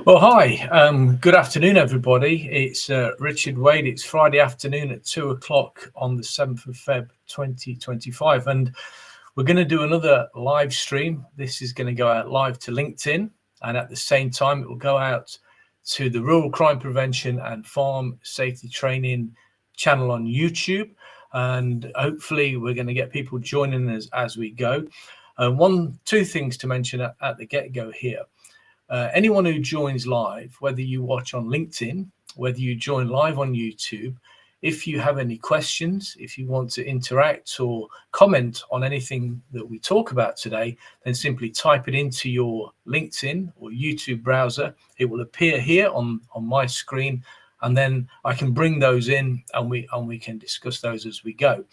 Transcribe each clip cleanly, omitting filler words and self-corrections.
Well, hi. Good afternoon, everybody. It's Richard Wade. It's Friday afternoon at 2 o'clock on the 7th of Feb 2025. And we're going to do another live stream. This is going to go out live to LinkedIn. And at the same time, it will go out to the Rural Crime Prevention and Farm Safety Training channel on YouTube. And hopefully, we're going to get people joining us as we go. Two things to mention at the get-go here. Anyone who joins live, whether you watch on LinkedIn, whether you join live on YouTube, if you have any questions, if you want to interact or comment on anything that we talk about today, then simply type it into your LinkedIn or YouTube browser. It will appear here on my screen, and then I can bring those in and we can discuss those as we go.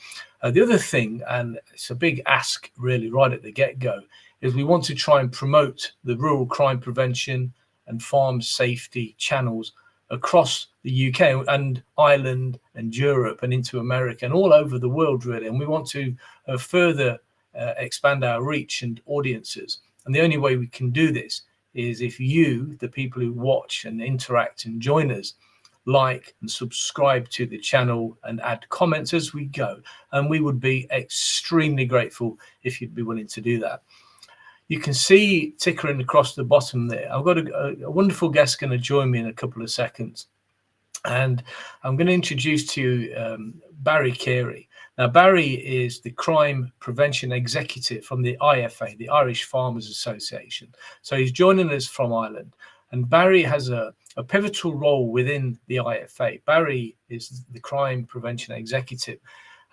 The other thing, and it's a big ask really right at the get-go, is we want to try and promote the rural crime prevention and farm safety channels across the UK and Ireland and Europe and into America and all over the world, really. And we want to further expand our reach and audiences. And the only way we can do this is if you, the people who watch and interact and join us, like and subscribe to the channel and add comments as we go. And we would be extremely grateful if you'd be willing to do that. You can see tickering across the bottom there. I've got a wonderful guest going to join me in a couple of seconds. And I'm going to introduce to you Barry Carey. Now, Barry is the Crime Prevention Executive from the IFA, the Irish Farmers Association. So he's joining us from Ireland. And Barry has a pivotal role within the IFA. Barry is the Crime Prevention Executive.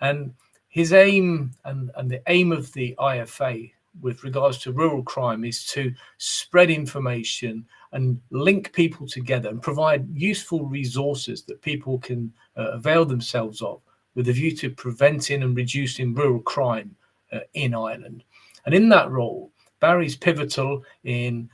And his aim and the aim of the IFA with regards to rural crime is to spread information and link people together and provide useful resources that people can avail themselves of with a view to preventing and reducing rural crime in Ireland. And in that role, Barry's pivotal in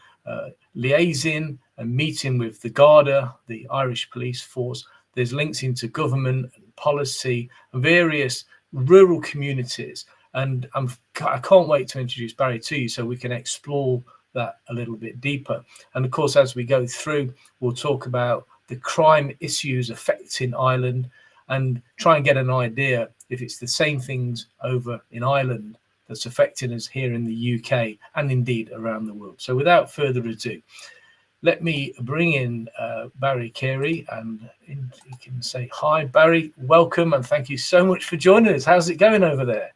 liaising and meeting with the Garda, the Irish police force. There's links into government and policy and various rural communities. And I can't wait to introduce Barry to you so we can explore that a little bit deeper. And of course, as we go through, we'll talk about the crime issues affecting Ireland and try and get an idea if it's the same things over in Ireland that's affecting us here in the UK and indeed around the world. So without further ado, let me bring in Barry Carey, and you can say hi. Barry, welcome, and thank you so much for joining us. How's it going over there?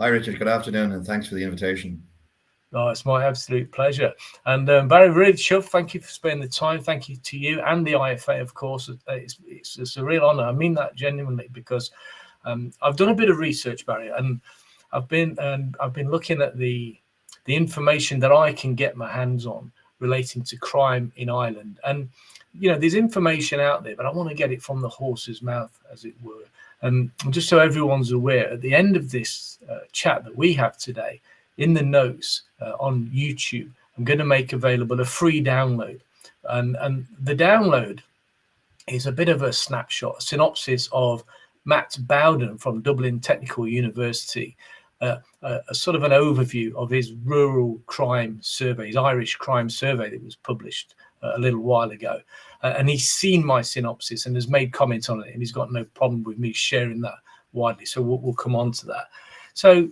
Hi, Richard. Good afternoon, and thanks for the invitation. Oh, it's my absolute pleasure. And Barry, really chuffed. Thank you for spending the time. Thank you to you and the IFA, of course. It's a real honour. I mean that genuinely, because I've done a bit of research, Barry, and I've been looking at the information that I can get my hands on relating to crime in Ireland. And you know, there's information out there, but I want to get it from the horse's mouth, as it were. And just so everyone's aware, at the end of this chat that we have today, in the notes on YouTube, I'm going to make available a free download. And the download is a bit of a snapshot, a synopsis of Matt Bowden from Dublin Technical University, a sort of an overview of his rural crime survey, his Irish crime survey that was published a little while ago. And he's seen my synopsis and has made comments on it, and he's got no problem with me sharing that widely. So we'll come on to that. So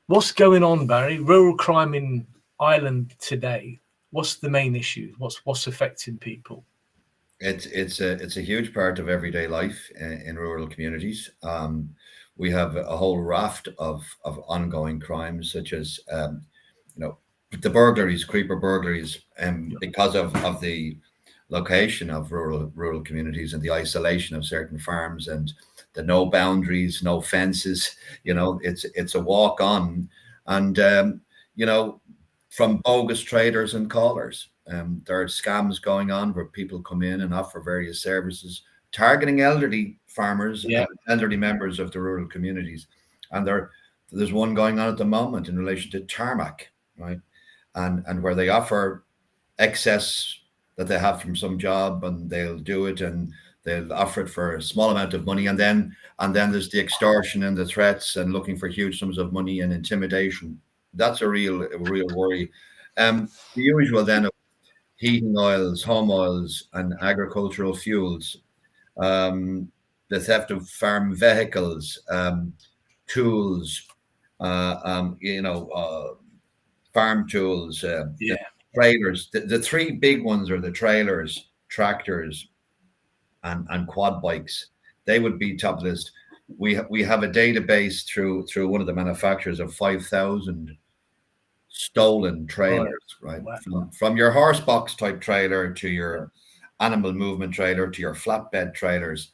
what's going on, Barry? Rural crime in Ireland today. What's the main issue? What's affecting people? It's a huge part of everyday life in rural communities. We have a whole raft of ongoing crimes, such as the burglaries, creeper burglaries, because of the location of rural communities and the isolation of certain farms and the no boundaries, no fences. It's a walk on, and from bogus traders and callers. There are scams going on where people come in and offer various services targeting elderly farmers and elderly members of the rural communities. And there's one going on at the moment in relation to tarmac, right? And where they offer excess that they have from some job, and they'll do it, and they'll offer it for a small amount of money, and then there's the extortion and the threats and looking for huge sums of money and intimidation. That's a real worry. The usual then, heating oils, home oils, and agricultural fuels, the theft of farm vehicles, tools, farm tools, the Yeah. trailers. The three big ones are the trailers, tractors, and quad bikes. They would be top list. We have a database through one of the manufacturers of 5,000 stolen Right. trailers, right? Wow. From your horse box type trailer to your animal movement trailer to your flatbed trailers.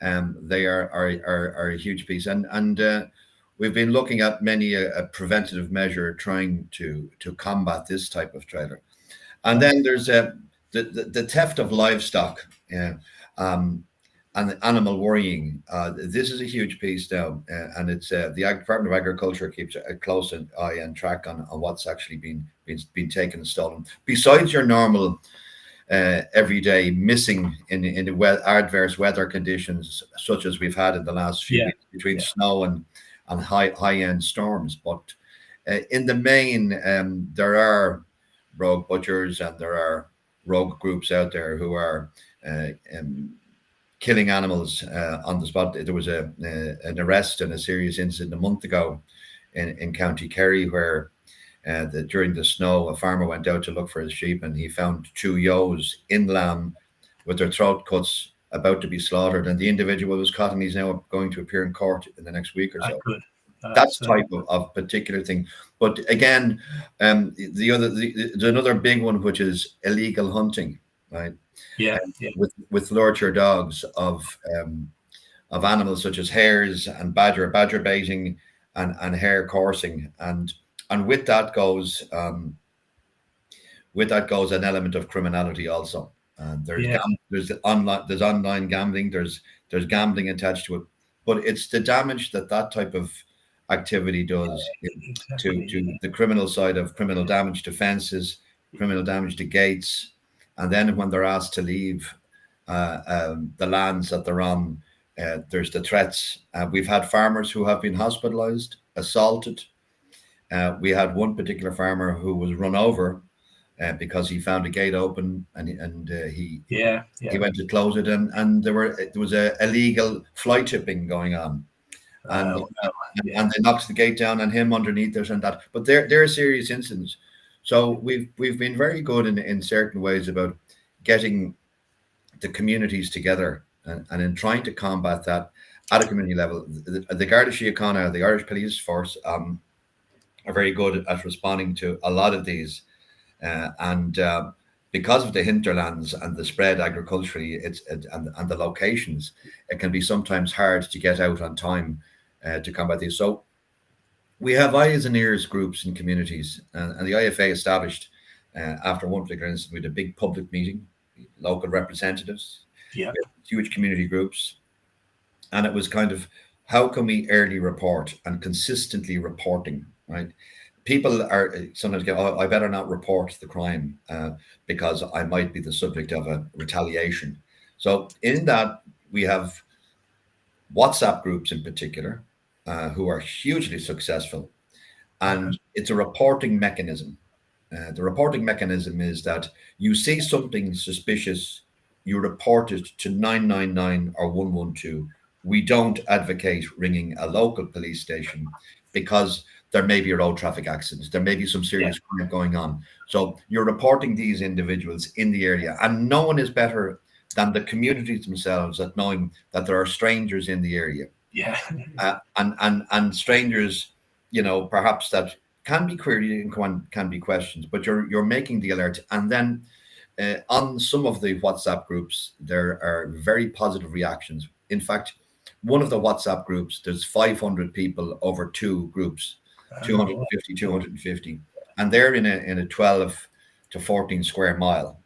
They are a huge piece, and we've been looking at many a preventative measure trying to combat this type of trailer. And then there's the theft of livestock, um, and animal worrying. This is a huge piece now, and it's the Department of Agriculture keeps a close eye and track on what's actually been taken and stolen. Besides your normal everyday missing in adverse weather conditions, such as we've had in the last few weeks between snow and high end storms, but in the main, there are rogue butchers and there are rogue groups out there who are killing animals on the spot. There was an arrest and a serious incident a month ago in County Kerry where during the snow, a farmer went out to look for his sheep and he found two ewes in lamb with their throat cuts about to be slaughtered, and the individual was caught and he's now going to appear in court in the next week or so. That's type of particular thing. But again, there's another big one, which is illegal hunting, right? With lurcher dogs of animals such as hares and badger baiting and hare coursing, and with that goes an element of criminality also. There's online gambling, there's gambling attached to it, but it's the damage that type of activity does to the criminal side of criminal damage to fences, criminal damage to gates, and then when they're asked to leave the lands that they're on, there's the threats. We've had farmers who have been hospitalized, assaulted. We had one particular farmer who was run over because he found a gate open and he went to close it, and there was a illegal fly tipping going on. And they knocked the gate down on him underneath this and that. But they're serious incidents. So we've been very good in certain ways about getting the communities together and in trying to combat that at a community level. The Garda Síochána, the Irish Police Force, are very good at responding to a lot of these. And because of the hinterlands and the spread agriculturally, and the locations, it can be sometimes hard to get out on time to combat these. So we have eyes and ears groups in communities, and the IFA established after one particular incident with a big public meeting, local representatives, huge community groups, and it was kind of how can we early report and consistently reporting, right? People are sometimes go, oh, I better not report the crime because I might be the subject of a retaliation. So in that, we have WhatsApp groups in particular who are hugely successful. And it's a reporting mechanism. The reporting mechanism is that you see something suspicious, you report it to 999 or 112. We don't advocate ringing a local police station because there may be a road traffic accident. There may be some serious crime going on. So you're reporting these individuals in the area, and no one is better than the communities themselves at knowing that there are strangers in the area. And strangers, perhaps that can be queried and can be questioned, but you're making the alert. And then on some of the WhatsApp groups, there are very positive reactions. In fact, one of the WhatsApp groups, there's 500 people over two groups, 250, and they're in a 12 to 14 square mile.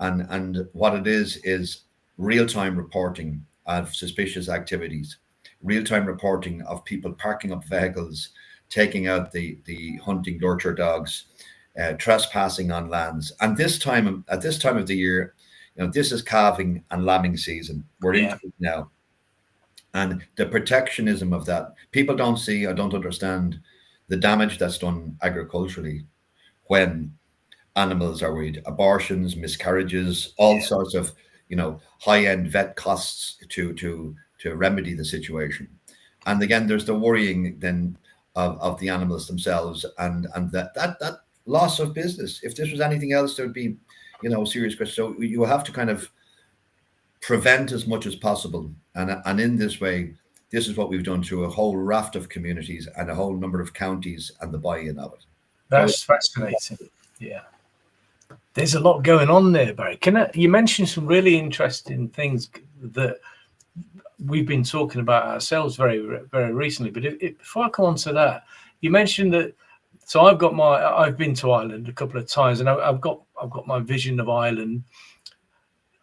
And what it is real-time reporting of suspicious activities, real-time reporting of people parking up vehicles, taking out the hunting lurcher dogs, trespassing on lands. And at this time of the year, this is calving and lambing season. We're into it now. And the protectionism of that, people don't see or don't understand the damage that's done agriculturally when animals are worried, abortions, miscarriages, all sorts of, high-end vet costs to remedy the situation. And again, there's the worrying then of the animals themselves, and that loss of business. If this was anything else, there'd be, serious questions. So you have to kind of prevent as much as possible, and in this way, this is what we've done through a whole raft of communities and a whole number of counties and the buy-in of it. That's fascinating. Yeah. There's a lot going on there, Barry. You mentioned some really interesting things that we've been talking about ourselves very, very recently. But before I come on to that, you mentioned that. So I've been to Ireland a couple of times, and I've got my vision of Ireland,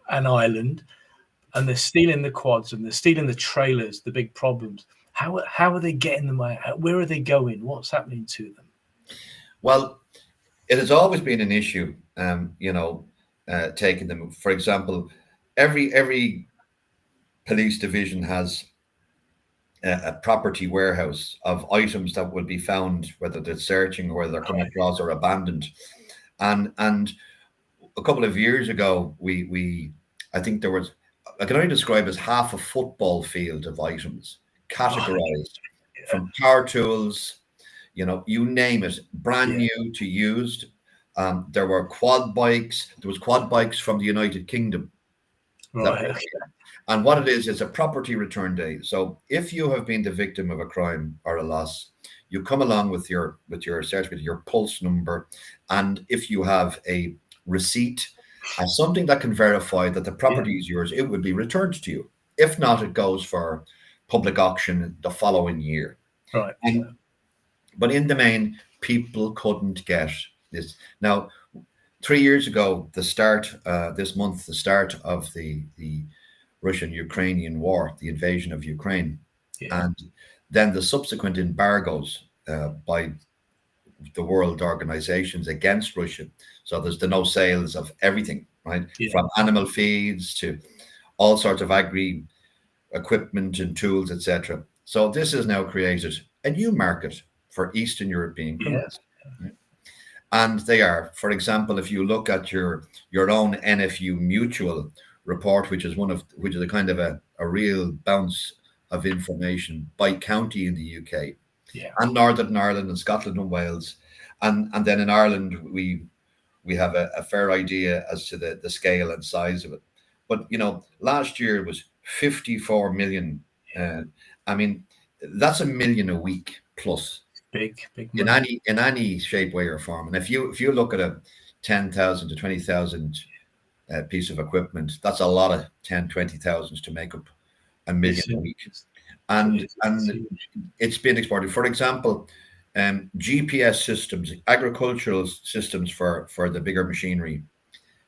and they're stealing the quads and they're stealing the trailers, the big problems. How are they getting them out? Where are they going? What's happening to them? Well, it has always been an issue, taking them. For example, every police division has a property warehouse of items that will be found, whether they're searching or whether they're coming across or abandoned. And a couple of years ago, I think there was, I can only describe as half a football field of items categorized from power tools, you name it, brand new to used. There were quad bikes. There was quad bikes from the United Kingdom. Right. And what it is a property return day. So if you have been the victim of a crime or a loss, you come along with your certificate, your pulse number, and if you have a receipt and something that can verify that the property is yours, it would be returned to you. If not, it goes for public auction the following year. Right. But in the main, people couldn't get this. Now, 3 years ago, this month, the start of the Russian-Ukrainian war, the invasion of Ukraine, and then the subsequent embargoes by the world organizations against Russia. So there's the no sales of everything, right? From animal feeds to all sorts of agri equipment and tools, etc. So this has now created a new market for Eastern European criminals. Right? And they are, for example, if you look at your own NFU Mutual report, which is a kind of a real bounce of information by county in the UK, and Northern Ireland and Scotland and Wales, and then in Ireland we have a fair idea as to the scale and size of it. But last year was 54 million. I mean, that's 1 million a week plus. Big money. In any shape, way, or form. And if you look at a 10,000 to 20,000 piece of equipment, that's a lot of 10-20,000 to make up 1 million a week. And it's been exported. For example, GPS systems, agricultural systems for the bigger machinery.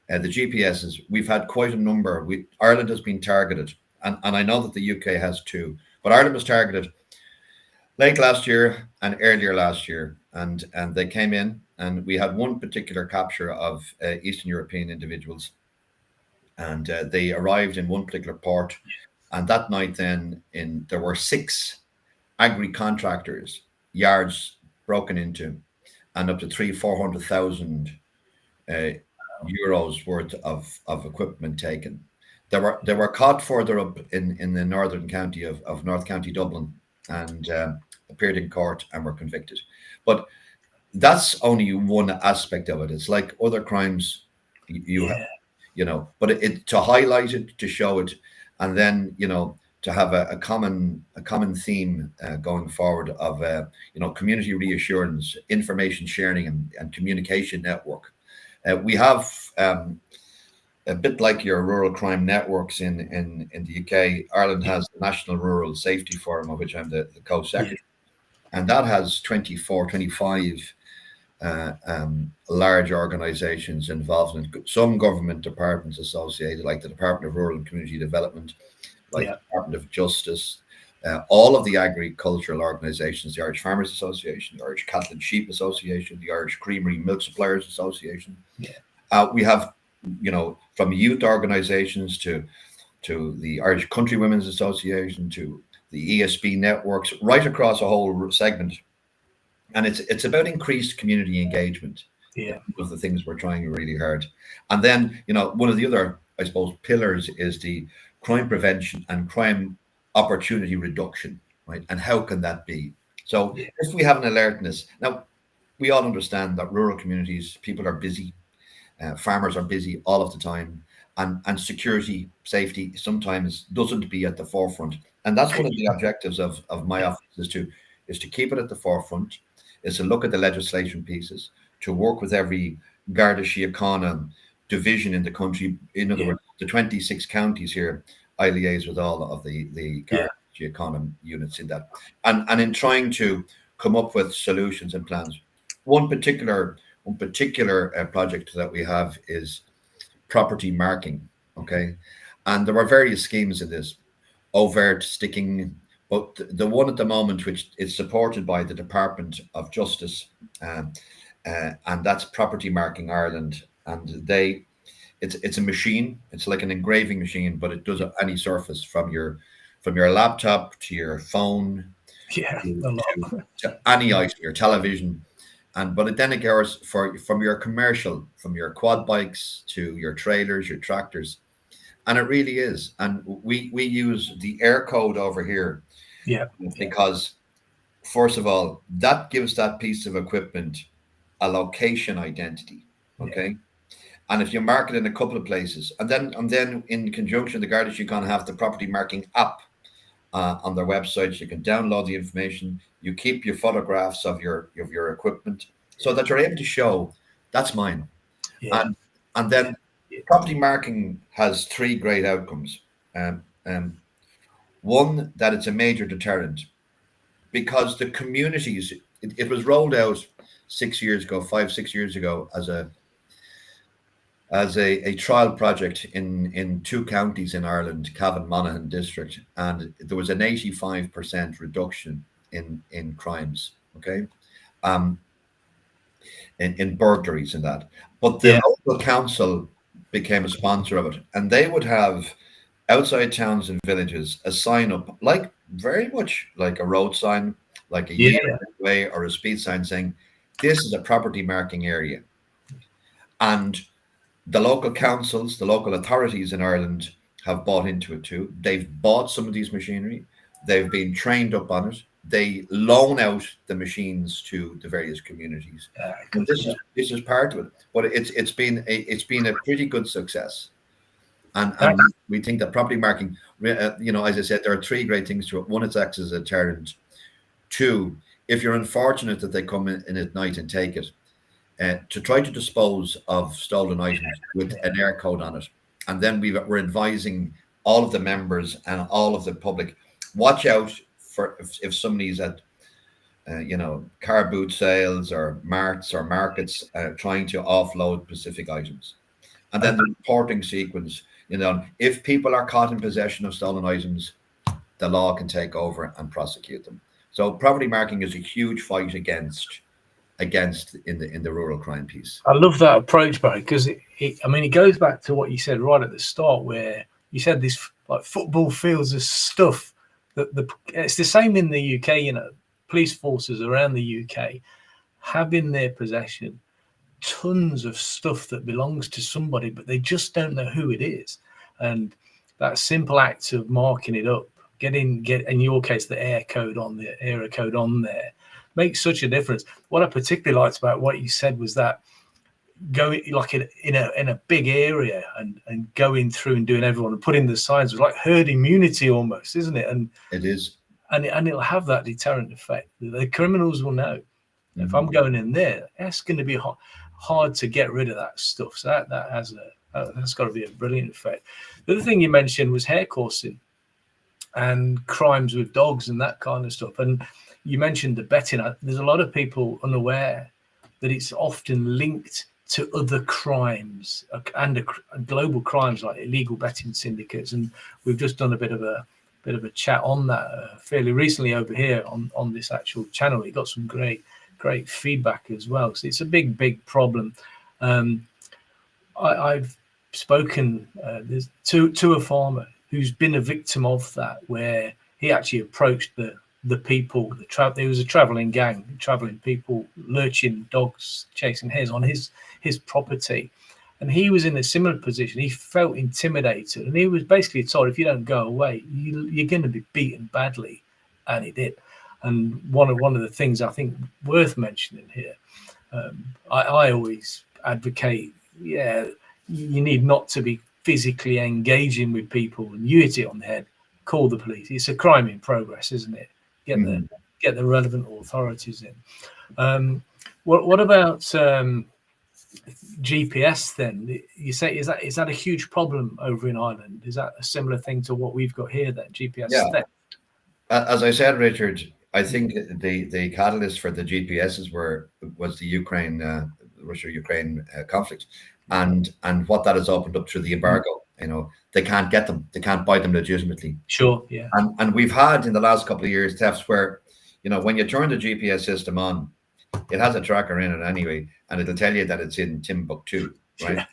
The GPSs, we've had quite a number. Ireland has been targeted, and I know that the UK has too, but Ireland was targeted late last year and earlier last year, and they came in, and we had one particular capture of Eastern European individuals, and they arrived in one particular port, and that night then there were 6 agri contractors yards broken into, and up to 300,000-400,000 euros worth of equipment taken. They were caught further up in the northern county of North County Dublin, and appeared in court and were convicted. But that's only one aspect of it. It's like other crimes you have, but to highlight it, to show it, and then to have a common theme going forward of community reassurance, information sharing, and communication network. We have a bit like your rural crime networks in the UK. Ireland has the National Rural Safety Forum, of which I'm the co-secretary, and that has 25 large organizations involved in some government departments associated, like the Department of Rural and Community Development, like the Department of Justice, all of the agricultural organizations, the Irish Farmers Association, the Irish Cattle and Sheep Association, the Irish Creamery Milk Suppliers Association. We have, from youth organizations to the Irish Country Women's Association to the ESB networks, right across a whole segment. And it's about increased community engagement. Yeah. One of the things we're trying really hard. And then, one of the other, I suppose, pillars is the crime prevention and crime opportunity reduction, right? And how can that be? So Yeah. if we have an alertness, now we all understand that rural communities, people are busy, farmers are busy all of the time, and security, safety sometimes doesn't be at the forefront. And that's one of the objectives of my office is to keep it at the forefront, is to look at the legislation pieces, to work with every Garda Síochána division in the country. In other words, the 26 counties here, I liaise with all of the Garda Síochána units in that. And in trying to come up with solutions and plans. One particular project that we have is property marking. Okay, and there are various schemes in this, overt sticking, but the one at the moment which is supported by the Department of Justice, and that's Property Marking Ireland, and it's a machine. It's like an engraving machine, but it does any surface from your laptop to your phone, to any item, your television. But then it goes from your commercial, from your quad bikes to your trailers, your tractors, and it really is. And we use the air code over here, because first of all, that gives that piece of equipment a location identity. Okay, and if you mark it in a couple of places, and then in conjunction, the Garda Síochána have the property marking app on their website. You can download the information. You keep your photographs of your equipment, so that you're able to show that's mine. And then property marking has three great outcomes. One, that it's a major deterrent, because the communities, it was rolled out 6 years ago, 5-6 years ago, as a trial project in two counties in Ireland, Cavan Monaghan district, and there was an 85% reduction in crimes. Okay, in burglaries and that. But the local council became a sponsor of it, and they would have outside towns and villages a sign up, like very much like a road sign, like a yield way or a speed sign, saying this is a property marking area. And the local councils, the local authorities in Ireland have bought into it too. They've bought some of these machinery. They've been trained up on it. They loan out the machines to the various communities. And this is part of it. But it's been a pretty good success. And we think that property marking, as I said, there are three great things to it. One, it acts as a deterrent. Two, if you're unfortunate that they come in at night and take it, to try to dispose of stolen items with an air code on it. And then we're advising all of the members and all of the public, watch out for if somebody's at, car boot sales or marts or markets trying to offload specific items. And then the reporting sequence, if people are caught in possession of stolen items, the law can take over and prosecute them. So property marking is a huge fight against in the rural crime piece. I love that approach, Barry, because it goes back to what you said right at the start, where you said this like football fields of stuff that it's the same in the UK. Police forces around the UK have in their possession tons of stuff that belongs to somebody, but they just don't know who it is. And that simple act of marking it up, get in your case the error code on there, makes such a difference. What I particularly liked about what you said was that going like in a big area and going through and doing everyone and putting the signs was like herd immunity almost, isn't it? And it is, and it'll have that deterrent effect. The criminals will know if I'm going in there, it's going to be hard to get rid of that stuff. So that's got to be a brilliant effect. The other thing you mentioned was hair coursing and crimes with dogs and that kind of stuff. And you mentioned the betting. There's a lot of people unaware that it's often linked to other crimes and global crimes like illegal betting syndicates. And we've just done a bit of a chat on that fairly recently over here on this actual channel. It got some great feedback as well. So it's a big problem. I've spoken to a farmer who's been a victim of that, where he actually approached the the people. There was a traveling gang, traveling people, lurching dogs, chasing hares on his property. And he was in a similar position. He felt intimidated, and he was basically told, if you don't go away, you're going to be beaten badly. And he did. And one of the things I think worth mentioning here, I always advocate, you need not to be physically engaging with people, and you hit it on the head. Call the police. It's a crime in progress, isn't it? Get the relevant authorities in. What about GPS then? You say is that a huge problem over in Ireland? Is that a similar thing to what we've got here then? GPS theft? As I said, Richard, I think the catalyst for the GPSs was the Russia-Ukraine conflict, and what that has opened up through the embargo. They can't get them, they can't buy them legitimately. Sure, yeah. And we've had in the last couple of years thefts where, when you turn the GPS system on, it has a tracker in it anyway, and it'll tell you that it's in Timbuktu, right? Yeah.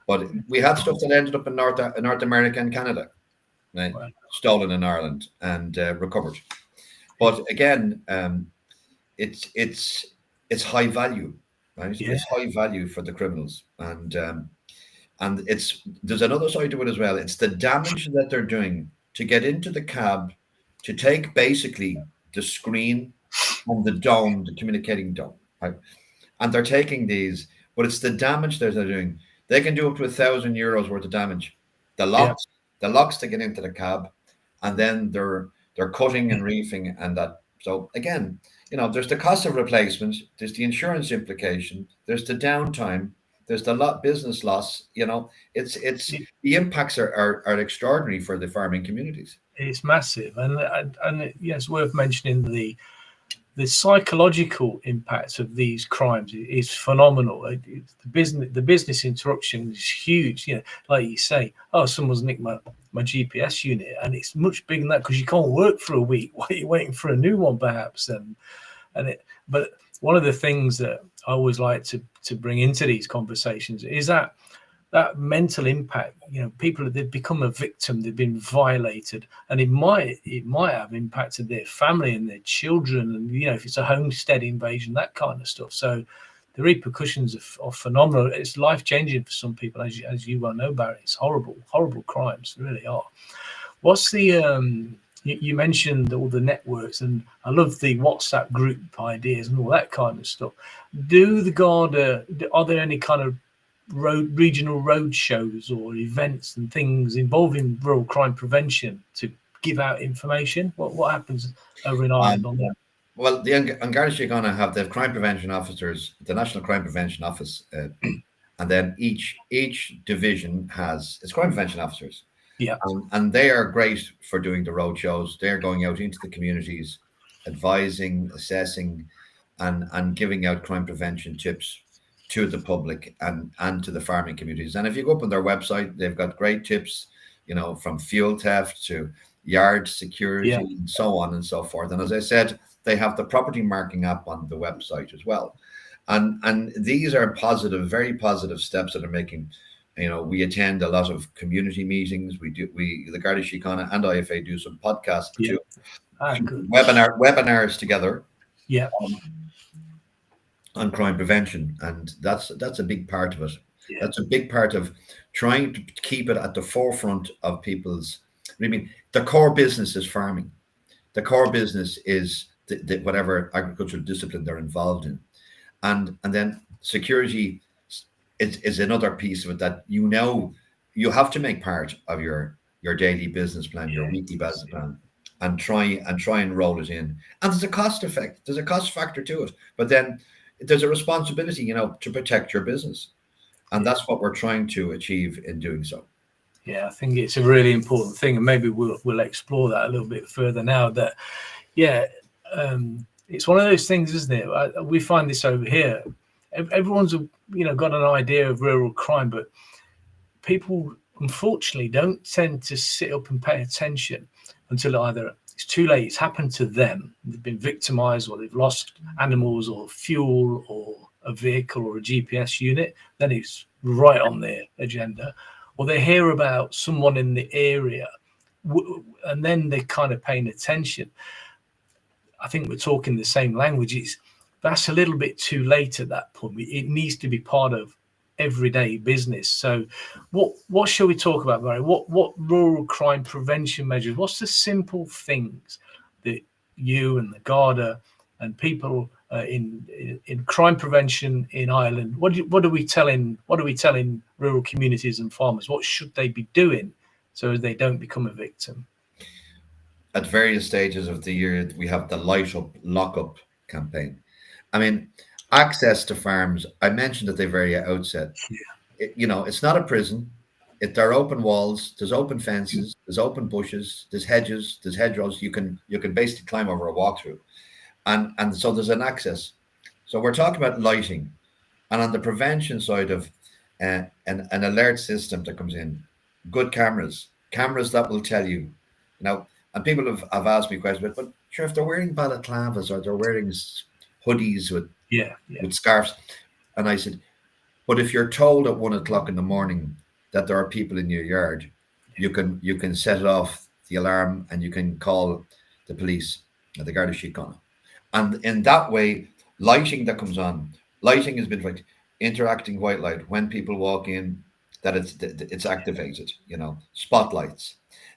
But we had stuff that ended up in North America and Canada, right? Wow. Stolen in Ireland and recovered. But again, it's high value, right? Yeah. It's high value for the criminals, and there's another side to it as well. It's the damage that they're doing to get into the cab, to take basically the screen and the dome, the communicating dome, right? And they're taking these, but it's the damage that they're doing. They can do up to €1,000 worth of damage. The locks to get into the cab, and then they're cutting and reefing and that. So again, there's the cost of replacement, there's the insurance implication, there's the downtime, there's the business loss. It's the impacts are extraordinary for the farming communities. It's massive, and it's worth mentioning the psychological impacts of these crimes is phenomenal. The business interruption is huge. Like you say, someone's nicked my GPS unit, and it's much bigger than that because you can't work for a week while you're waiting for a new one, perhaps. But one of the things that I always like to bring into these conversations is that mental impact. People, they've become a victim, they've been violated, and it might have impacted their family and their children, and if it's a homestead invasion, that kind of stuff. So the repercussions are phenomenal. It's life-changing for some people, as you well know, Barry. It's horrible crimes, they really are. What's the you mentioned all the networks, and I love the WhatsApp group ideas and all that kind of stuff. Do the Garda, are there any kind of regional road shows or events and things involving rural crime prevention to give out information? What happens over in Ireland on that? Well, the Garda Síochána have the crime prevention officers, the National Crime Prevention Office, and then each division has its crime prevention officers. Yeah, and they are great for doing the road shows. They're going out into the communities, advising, assessing, and giving out crime prevention tips to the public and to the farming communities. And if you go up on their website, they've got great tips, from fuel theft to yard security and so on and so forth. And as I said, they have the property marking app on the website as well. And these are positive, very positive steps that are making. We attend a lot of community meetings. The Garda Síochána and IFA do some podcasts too. Webinars together. Yeah. On crime prevention, and that's a big part of it. Yeah. That's a big part of trying to keep it at the forefront of people's. The core business is farming. The core business is whatever agricultural discipline they're involved in, and then security is another piece of it that you have to make part of your daily business plan, your weekly business plan, and try and roll it in. And there's a cost effect. There's a cost factor to it, but then there's a responsibility, to protect your business. And that's what we're trying to achieve in doing so. Yeah, I think it's a really important thing. And maybe we'll explore that a little bit further now. That, it's one of those things, isn't it? We find this over here. Everyone's, got an idea of rural crime, but people, unfortunately, don't tend to sit up and pay attention until either it's too late, it's happened to them, they've been victimized, or they've lost animals or fuel or a vehicle or a GPS unit. Then it's right on their agenda. Or they hear about someone in the area, and then they're kind of paying attention. I think we're talking the same language. That's a little bit too late at that point. It needs to be part of everyday business. So what shall we talk about, Barry? What rural crime prevention measures? What's the simple things that you and the Garda and people in crime prevention in Ireland, what are we telling rural communities and farmers? What should they be doing so they don't become a victim? At various stages of the year, we have the Light Up Lock-up campaign. I mean, access to farms, I mentioned at the very outset, it's not a prison. There are open walls, there's open fences, there's open bushes, there's hedges, there's hedgerows. You can basically climb over a walkthrough. And so there's an access. So we're talking about lighting. And on the prevention side of an alert system that comes in, good cameras that will tell you, and people have asked me questions, but sure, if they're wearing balaclavas or they're wearing hoodies with scarves, and I said, but if you're told at 1 o'clock in the morning that there are people in your yard, you can set it off the alarm and you can call the police at the Garda Síochána. And in that way, lighting that comes on, lighting has been like interacting white light when people walk in, that it's activated, spotlights,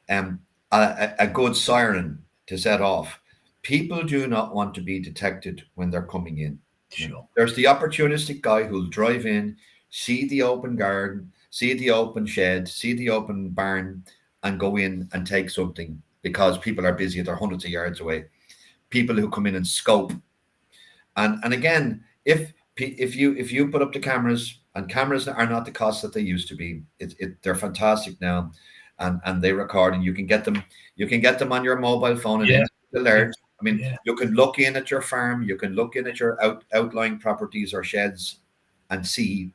a good siren to set off. People do not want to be detected when they're coming in. Sure. There's the opportunistic guy who'll drive in, see the open garden, see the open shed, see the open barn, and go in and take something because people are busy, they're hundreds of yards away. People who come in and scope. And again, if you put up the cameras, and cameras are not the cost that they used to be, they're fantastic now, and they record, and you can get them on your mobile phone and alert. I mean, you can look in at your farm, you can look in at your outlying properties or sheds and see,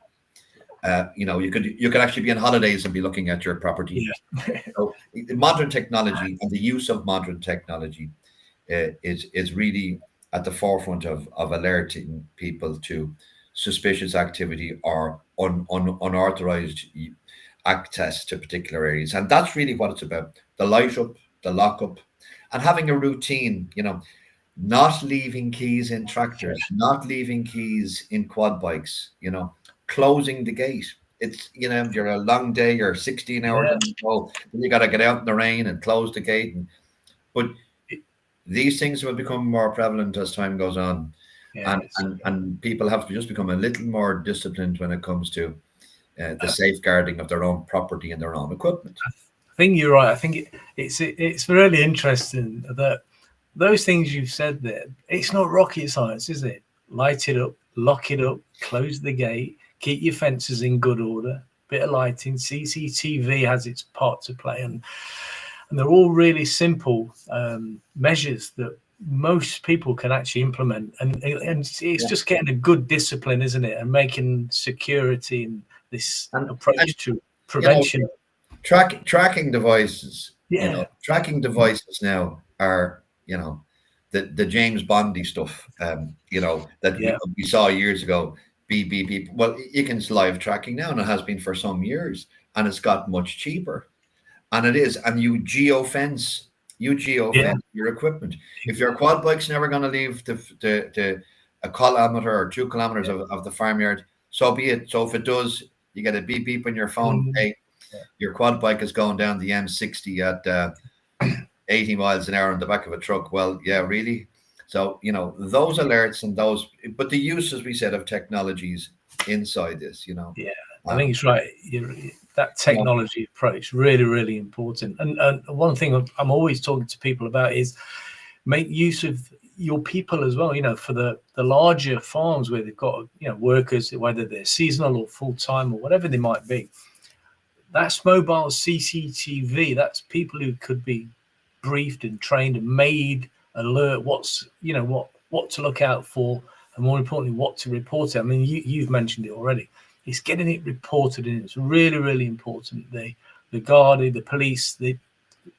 you could actually be on holidays and be looking at your property. So modern technology and the use of modern technology is really at the forefront of alerting people to suspicious activity or unauthorized access to particular areas. And that's really what it's about. The light up, the lock up, and having a routine, not leaving keys in tractors, not leaving keys in quad bikes, closing the gate. It's, you're a long day, you're 16 hours, then you got to get out in the rain and close the gate. But these things will become more prevalent as time goes on. And people have to just become a little more disciplined when it comes to the safeguarding of their own property and their own equipment. I think you're right. I think it's really interesting that those things you've said there, it's not rocket science, is it? Light it up, lock it up, close the gate, keep your fences in good order, bit of lighting, CCTV has its part to play, and they're all really simple measures that most people can actually implement, and it's just getting a good discipline, isn't it, and making security and this approach to prevention. Tracking devices. Tracking devices now are the James Bondy stuff. That we saw years ago. Beep. Well, you can live tracking now, and it has been for some years, and it's got much cheaper. And it is, and you geofence your equipment. If your quad bike's never going to leave the a kilometer or 2 kilometers of the farmyard, so be it. So if it does, you get a beep on your phone. Hey, your quad bike is going down the M60 at 80 miles an hour on the back of a truck. Well, yeah, really. So those alerts and those, but the use, as we said, of technologies inside this. I think it's right. That technology approach really, really important. And one thing I'm always talking to people about is make use of your people as well. For the larger farms where they've got workers, whether they're seasonal or full time or whatever they might be. That's mobile CCTV. That's people who could be briefed and trained and made alert what to look out for, and more importantly, what to report it. I mean, you've mentioned it already. It's getting it reported, and it's really, really important. The Garda, the police, they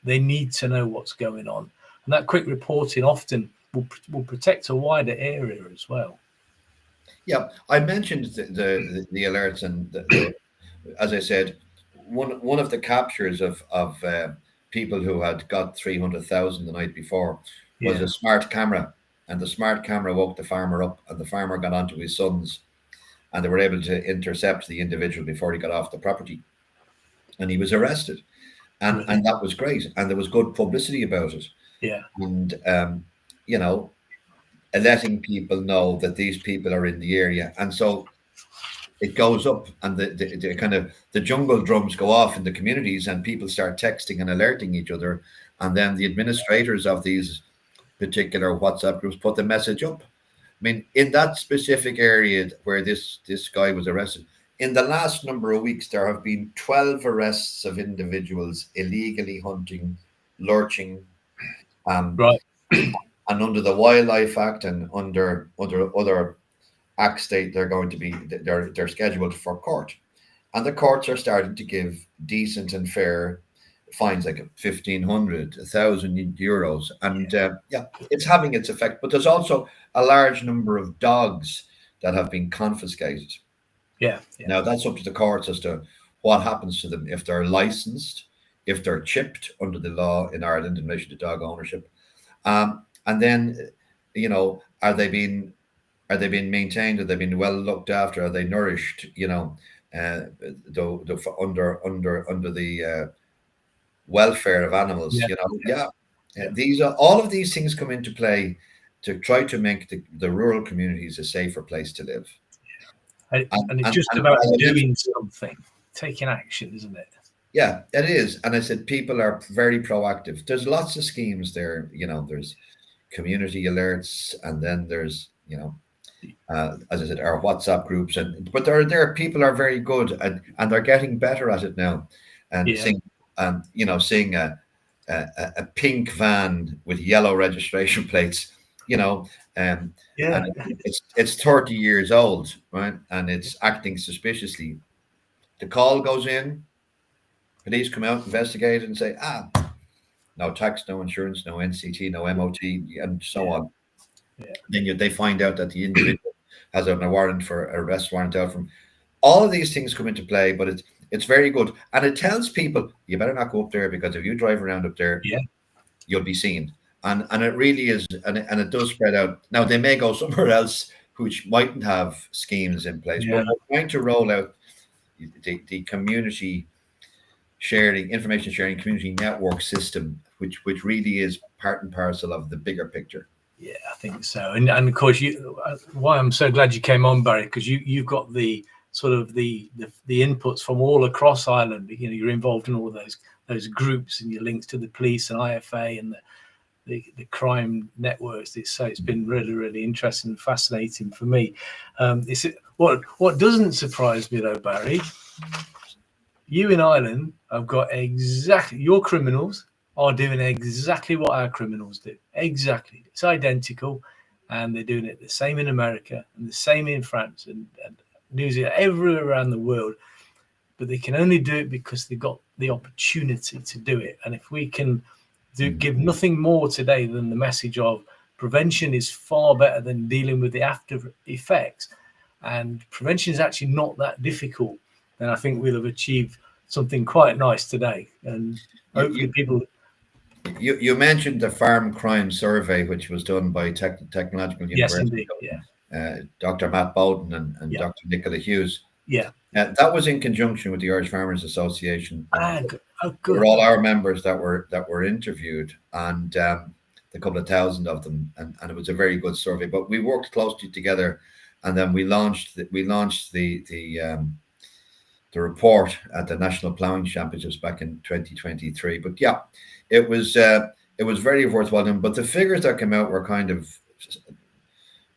need to know what's going on, and that quick reporting often will protect a wider area as well. Yeah, I mentioned the alerts, and as I said, one of the captures of people who had got 300,000 the night before was a smart camera and the smart camera woke the farmer up, and the farmer got onto his sons, and they were able to intercept the individual before he got off the property, and he was arrested, and that was great, and there was good publicity about it, Yeah. and you know, letting people know that these people are in the area, and so it goes up, and the kind of the jungle drums go off in the communities, and people start texting and alerting each other, and then the administrators of these particular WhatsApp groups put the message up. I mean, in that specific area where this guy was arrested, in the last number of weeks, there have been 12 arrests of individuals illegally hunting, lurching, Right. and under the Wildlife Act and under other acts, they're going to be they're scheduled for court, and the courts are starting to give decent and fair fines, like 1,500, 1,000 euros, and yeah, it's having its effect. But there's also a large number of dogs that have been confiscated. Yeah. Now that's up to the courts as to what happens to them, if they're licensed, if they're chipped under the law in Ireland in relation to dog ownership, and then, you know, are they being maintained? Are they being well looked after? Are they nourished? You know, under the welfare of animals. Yeah. You know, these are all of these things come into play to try to make the rural communities a safer place to live. And it's just about doing something, taking action, isn't it? Yeah, it is. And I said people are very proactive. There's lots of schemes there. You know, there's community alerts, and then there's, you know, as I said, our WhatsApp groups, but there people are very good, and they're getting better at it now. And seeing a pink van with yellow registration plates, you know, and it's 30 years old, right? And it's acting suspiciously. The call goes in, police come out, investigate, and say, no tax, no insurance, no NCT, no MOT, and so on. Yeah. Then they find out that the individual has a warrant for arrest warrant out from. All of these things come into play, but it's very good, and it tells people you better not go up there, because if you drive around up there, you'll be seen. And it really is, and it does spread out. Now they may go somewhere else which mightn't have schemes in place, but we're trying to roll out the community sharing, information sharing, community network system, which really is part and parcel of the bigger picture. Yeah, I think so. And of course, why I'm so glad you came on, Barry, because you've got the sort of the inputs from all across Ireland. You know, you're involved in all those groups, and your links to the police and IFA and the crime networks. It's been really, really interesting and fascinating for me. What doesn't surprise me though, Barry, you in Ireland have got exactly, your criminals are doing exactly what our criminals do. Exactly. It's identical, and they're doing it the same in America and the same in France and New Zealand, everywhere around the world. But they can only do it because they've got the opportunity to do it. And if we can give nothing more today than the message of prevention is far better than dealing with the after effects, and prevention is actually not that difficult, then I think we'll have achieved something quite nice today. And hopefully people... You mentioned the farm crime survey, which was done by Technological University. Yes, indeed. Yeah. Dr. Matt Bowden and Dr. Nicola Hughes. Yeah. That was in conjunction with the Irish Farmers Association. Good. For all our members that were interviewed, and a couple of thousand of them, and it was a very good survey. But we worked closely together, and then we launched the report at the National Ploughing Championships back in 2023. But yeah, it was very worthwhile done. But the figures that came out were kind of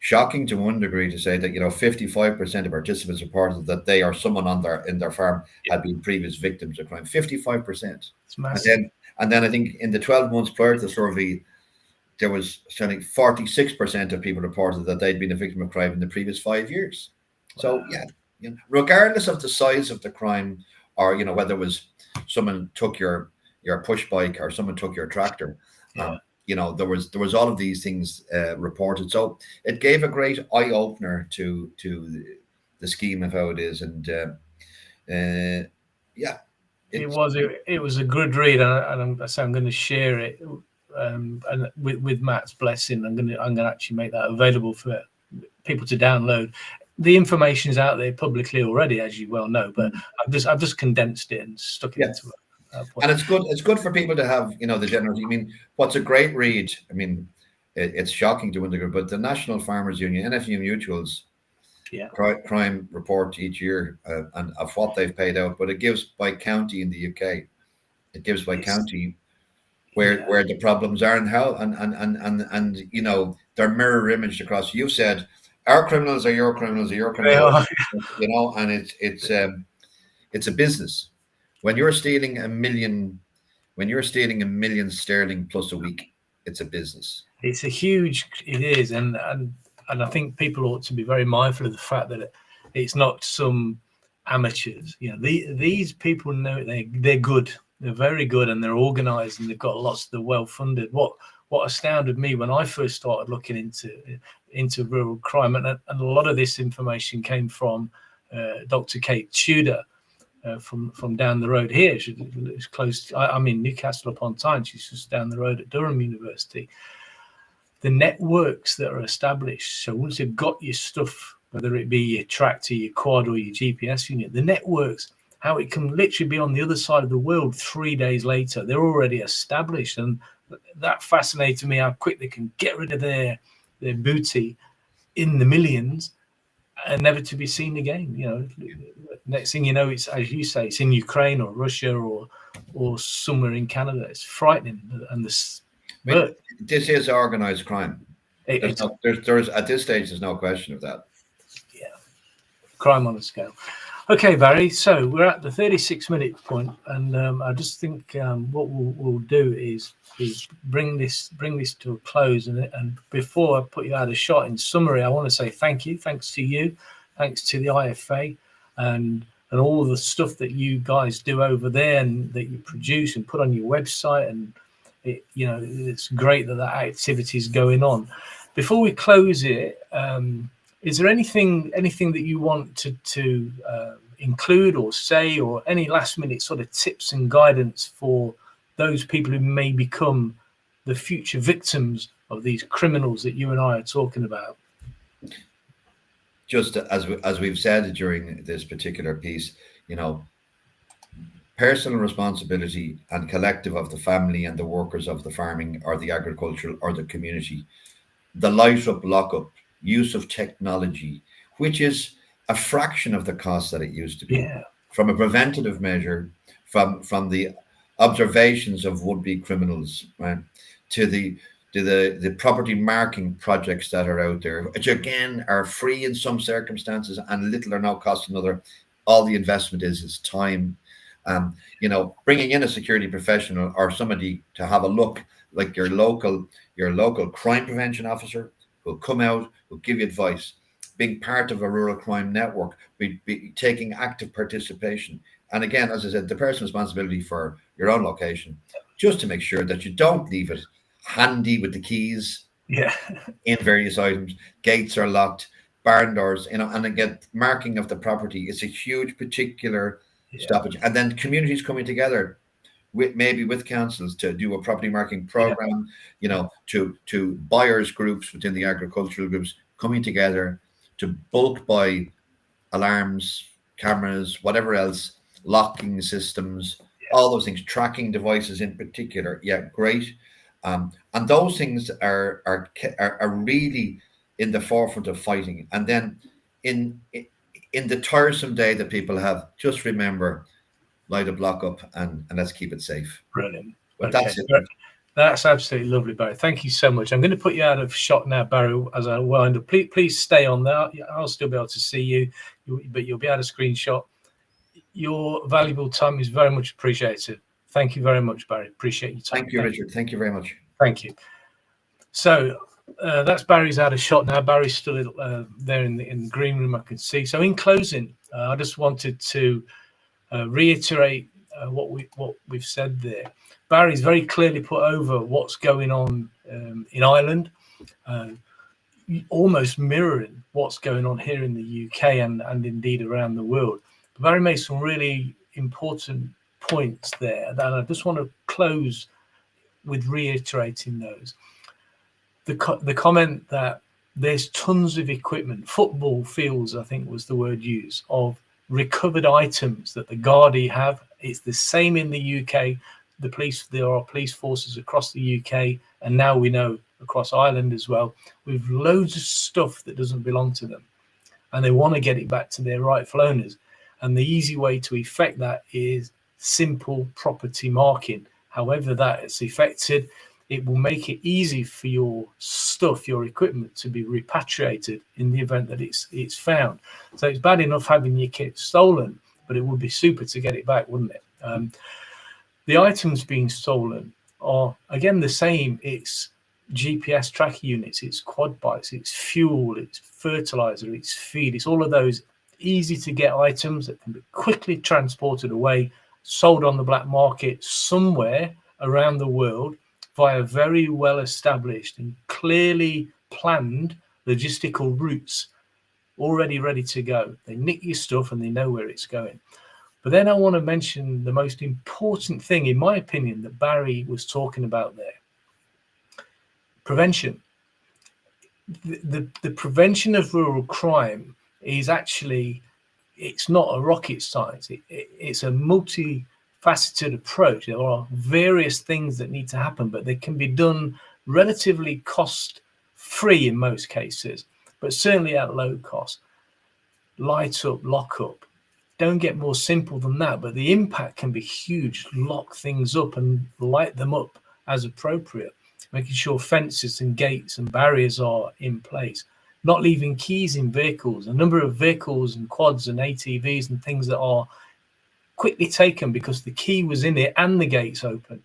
shocking to one degree, to say that, you know, 55% of participants reported that they or someone in their farm had been previous victims of crime. 55%. It's massive. And then I think in the 12 months prior to the survey, there was something 46% of people reported that they'd been a victim of crime in the previous 5 years. So yeah, you know, regardless of the size of the crime, or, you know, whether it was someone took your push bike or someone took your tractor, you know, there was all of these things reported. So it gave a great eye opener to the scheme of how it is, and yeah, it was a good read, and I'm going to share it and with Matt's blessing, I'm gonna actually make that available for people to download. The information is out there publicly already, as you well know, but I've just condensed it and stuck it into a point. And it's good for people to have, the general. I mean, what's a great read? I mean, it's shocking to one degree, but the National Farmers Union, NFU Mutual's crime report each year and of what they've paid out, but it gives by county in the UK. It gives by county where the problems are and how and they're mirror imaged across. You've said our criminals are your criminals are your criminals, and it's a business. When you're stealing $1 million sterling plus a week, it's a business. It is, and I think people ought to be very mindful of the fact that it's not some amateurs. These people know they're good. They're very good, and they're organised, and they've got lots of the well-funded. What astounded me when I first started looking into rural crime, and a lot of this information came from Dr. Kate Tudor. From down the road here. She's close. I'm in Newcastle upon Tyne. She's just down the road at Durham University. The networks that are established. So once you've got your stuff, whether it be your tractor, your quad, or your GPS unit, the networks, how it can literally be on the other side of the world 3 days later. They're already established, and that fascinated me how quick they can get rid of their booty in the millions and never to be seen again. Next thing you know, it's, as you say, it's in Ukraine or Russia or somewhere in Canada. It's frightening. And this is organised crime. There's at this stage, there's no question of that. Yeah, crime on a scale. Okay, Barry. So we're at the 36-minute point, and I just think what we'll do is bring this to a close. And before I put you out a shot, in summary, I want to say thank you. Thanks to you. Thanks to the IFA and all the stuff that you guys do over there and that you produce and put on your website. And it's great that activity is going on. Before we close it, is there anything that you want to include or say, or any last minute sort of tips and guidance for those people who may become the future victims of these criminals that you and I are talking about? Just as we've said during this particular piece, personal responsibility and collective of the family and the workers of the farming or the agricultural or the community, the light up, lock up, use of technology, which is a fraction of the cost that it used to be, from a preventative measure, from the observations of would-be criminals, right, to the property marking projects that are out there, which again are free in some circumstances and little or no cost another. All the investment is time. Bringing in a security professional or somebody to have a look, like your local crime prevention officer, who'll come out, who'll give you advice, being part of a rural crime network, be taking active participation. And again, as I said, the personal responsibility for your own location, just to make sure that you don't leave it handy with the keys in various items. Gates are locked, barn doors, and again, marking of the property is a huge particular stoppage. And then communities coming together with councils to do a property marking program, to buyers groups within the agricultural groups coming together to bulk buy alarms, cameras, whatever else, locking systems, all those things, tracking devices in particular. Great. And those things are really in the forefront of fighting. And then in the tiresome day that people have, just remember, light a block up and let's keep it safe. Brilliant. But that's it. That's absolutely lovely, Barry. Thank you so much. I'm going to put you out of shot now, Barry, as I wind up. Please stay on there. I'll still be able to see you, but you'll be able to screenshot. Your valuable time is very much appreciated. Thank you very much, Barry. Appreciate your time. Thank you, Richard. Thank you very much. Thank you. So that's Barry's out of shot now. Barry's still there in the green room, I can see. So in closing, I just wanted to reiterate what we've said there. Barry's very clearly put over what's going on in Ireland, almost mirroring what's going on here in the UK and indeed around the world. But Barry made some really important points there that I just want to close with reiterating those. The comment that there's tons of equipment, football fields, I think was the word used, of recovered items that the Gardaí have. It's the same in the UK. There are police forces across the UK, and now we know across Ireland as well, with loads of stuff that doesn't belong to them, and they want to get it back to their rightful owners. And the easy way to effect that is simple property marking. However that is effected, it will make it easy for your stuff, your equipment, to be repatriated in the event that it's found. So it's bad enough having your kit stolen, but it would be super to get it back, wouldn't it? The items being stolen are, again, the same. It's GPS tracking units, it's quad bikes, it's fuel, it's fertilizer, it's feed. It's all of those easy to get items that can be quickly transported away, sold on the black market somewhere around the world via very well established and clearly planned logistical routes, already ready to go. They nick your stuff and they know where it's going. But then I want to mention the most important thing, in my opinion, that Barry was talking about there. Prevention. The prevention of rural crime is actually, it's not a rocket science. It's a multifaceted approach. There are various things that need to happen, but they can be done relatively cost-free in most cases, but certainly at low cost. Light up, lock up. Don't get more simple than that, but the impact can be huge. Lock things up and light them up as appropriate, making sure fences and gates and barriers are in place, not leaving keys in vehicles. A number of vehicles and quads and ATVs and things that are quickly taken because the key was in it and the gates open.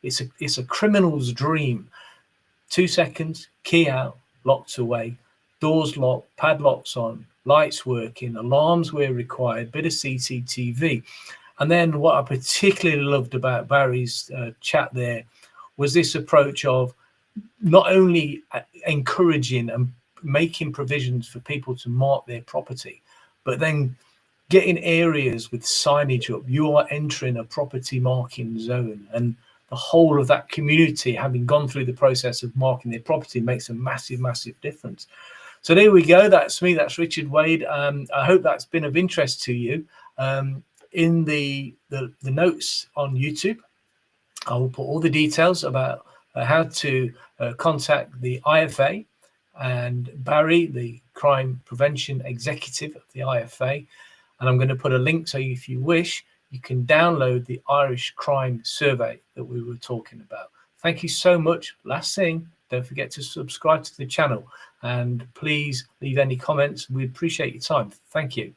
It's a criminal's dream. 2 seconds, key out, locked away, doors locked, padlocks on, lights working, alarms where required, bit of CCTV. And then what I particularly loved about Barry's chat there was this approach of not only encouraging and making provisions for people to mark their property, but then getting areas with signage up. You are entering a property marking zone, and the whole of that community, having gone through the process of marking their property, makes a massive, massive difference. So there we go. That's me. That's Richard Wade. I hope that's been of interest to you. In the notes on YouTube, I will put all the details about how to contact the IFA and Barry, the crime prevention executive of the IFA. And I'm going to put a link so if you wish, you can download the Irish crime survey that we were talking about. Thank you so much. Last thing, don't forget to subscribe to the channel and please leave any comments. We appreciate your time. Thank you.